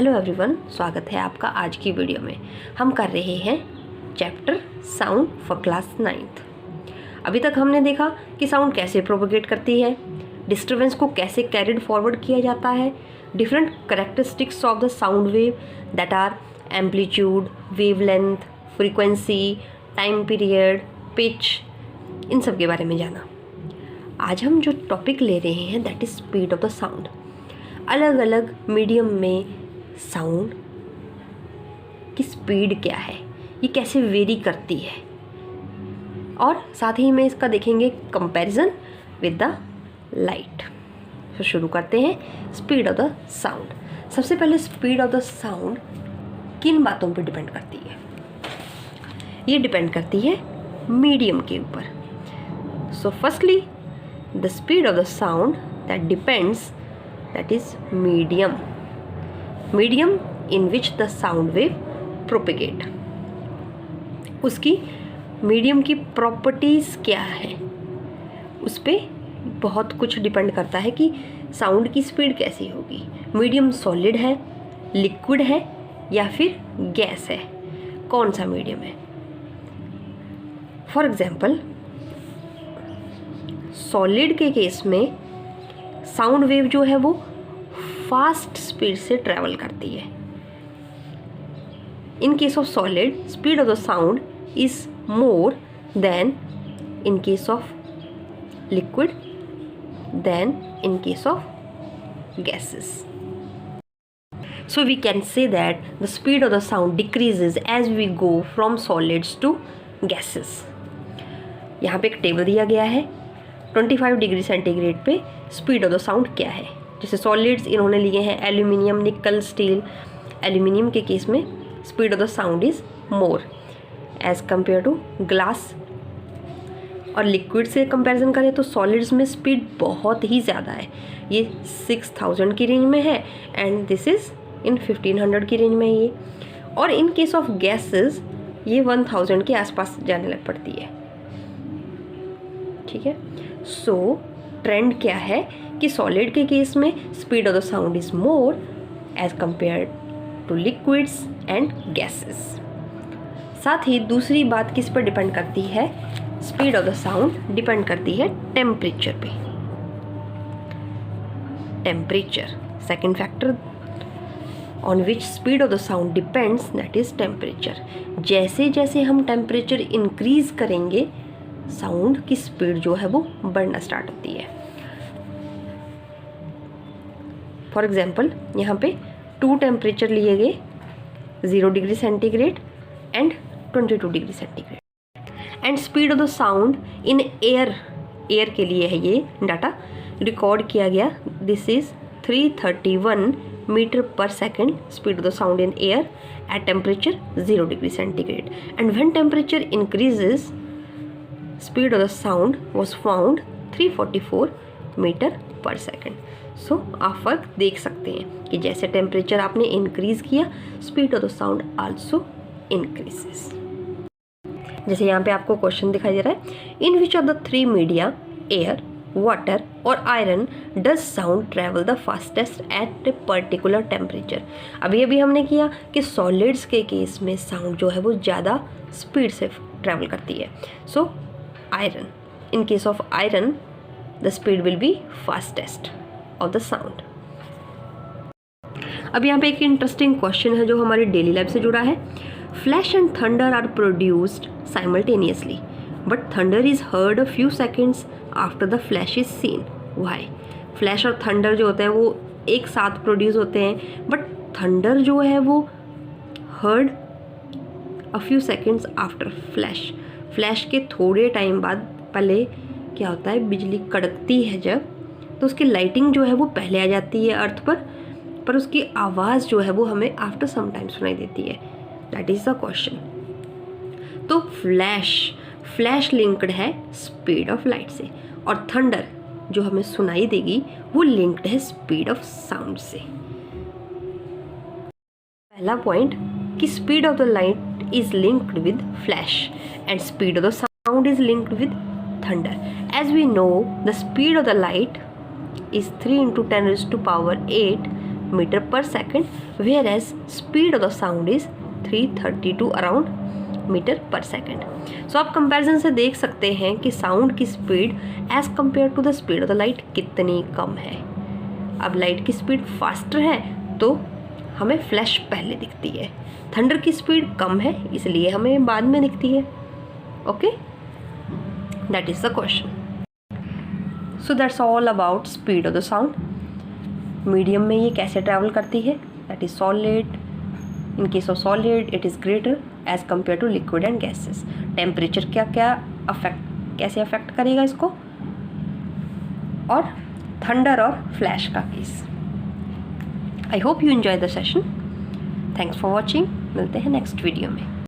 Hello everyone, स्वागत है आपका आज की वीडियो में। हम कर रहे हैं chapter sound for class 9th। अभी तक हमने देखा कि साउंड कैसे प्रोपगेट करती है, डिस्टर्बेंस को कैसे कैरिड फॉरवर्ड किया जाता है, different characteristics of the sound wave that are amplitude, wavelength, frequency, time period, pitch, इन सब के बारे में जाना। आज हम जो टॉपिक ले रहे हैं that is speed of the sound. अलग अलग मीडियम में साउंड की स्पीड क्या है, ये कैसे वेरी करती है, और साथ ही में इसका देखेंगे कंपैरिजन विद द लाइट। तो शुरू करते हैं स्पीड ऑफ द साउंड। सबसे पहले स्पीड ऑफ द साउंड किन बातों पर डिपेंड करती है? ये डिपेंड करती है मीडियम के ऊपर। So firstly the speed of the sound that depends, that is medium in which the sound wave propagate। उसकी मीडियम की प्रॉपर्टीज़ क्या है, उस पर बहुत कुछ डिपेंड करता है कि साउंड की स्पीड कैसी होगी। मीडियम सॉलिड है, लिक्विड है या फिर गैस है, कौन सा मीडियम है? फॉर एग्जाम्पल सॉलिड के केस में साउंड वेव जो है वो फास्ट स्पीड से ट्रैवल करती है। In case of solid speed of the sound is more than in case of liquid then in case of gases. So we can say that the speed of the sound decreases as we go from solids to gases. यहाँ पे एक table दिया गया है, 25 degree centigrade पे speed of the sound क्या है। जैसे सॉलिड्स इन्होंने लिए हैं एल्यूमिनियम, निकल, स्टील। एल्यूमिनियम के केस में speed of the sound is more as compare to glass. और लिक्विड से कंपैरिजन करें तो सॉलिड्स में स्पीड बहुत ही ज़्यादा है। ये 6000 की रेंज में है एंड दिस इज़ इन 1500 की रेंज में है ये। और इन केस ऑफ गैसेस ये 1000 के आसपास जाने लग पड़ती है। ठीक है, सो ट्रेंड क्या है कि सॉलिड के केस में speed of the sound is more as compare to liquids and gases. साथ ही दूसरी बात किस पर डिपेंड करती है? Speed of the sound depend करती है टेम्परेचर पे। Temperature, second factor on which speed of the sound depends, that is temperature. जैसे जैसे हम टेम्परेचर इंक्रीज करेंगे साउंड की स्पीड जो है वो बढ़ना स्टार्ट होती है। फॉर एग्जाम्पल यहाँ पे 2 टेम्परेचर लिए गए, 0 degree centigrade and 22 degree centigrade. And speed of the sound in air के लिए है ये डाटा रिकॉर्ड किया गया। This is 331 metre per second speed of the sound in air at temperature 0 degree centigrade. And when temperature increases speed of the sound was found 344 metre per second. So आप फर्क देख सकते हैं कि जैसे temperature आपने इंक्रीज किया speed of the sound also increases. जैसे यहाँ पे आपको क्वेश्चन दिखाई दे रहा है, in which of the 3 media air, water और iron does sound travel the fastest at a particular temperature. अभी अभी हमने किया कि सॉलिड्स के केस में साउंड जो है वो ज़्यादा स्पीड से ट्रैवल करती है। सो iron, in case of iron the speed will be fastest of the sound। अब यहाँ पे एक इंटरेस्टिंग क्वेश्चन है जो हमारी डेली लाइफ से जुड़ा है। Flash and thunder are produced simultaneously but thunder is heard a few seconds after the flash is seen. Why? Flash और थंडर जो होते हैं वो एक साथ प्रोड्यूस होते हैं, बट थंडर जो है वो heard a few seconds after flash. Flash के थोड़े टाइम बाद, पहले क्या होता है, बिजली कड़कती है जब, तो उसकी लाइटिंग जो है वो पहले आ जाती है अर्थ पर उसकी आवाज़ जो है वो हमें आफ्टर सम टाइम सुनाई देती है। That is the question. तो फ्लैश लिंक्ड है स्पीड ऑफ लाइट से, और थंडर जो हमें सुनाई देगी वो लिंक्ड है स्पीड ऑफ साउंड से। पहला पॉइंट कि speed of the light is linked with flash and speed of the sound is linked with thunder. As we know, the speed of the light is 3 × 10⁸ metre per second, where as speed of the sound is 332 around metre per second. So आप comparison से देख सकते हैं कि sound की speed as compare to the speed of the light कितनी कम है। अब लाइट की स्पीड फास्टर है तो हमें फ्लैश पहले दिखती है, थंडर की स्पीड कम है इसलिए हमें बाद में दिखती है। Okay, that is the question. So that's all about speed of the sound. Medium में ये कैसे ट्रैवल करती है, that is solid. In case of solid it is greater as compare to liquid and gases. Temperature कैसे affect करेगा इसको, और thunder और फ्लैश का case. I hope you enjoy the session. Thanks for watching. मिलते हैं नेक्स्ट वीडियो में।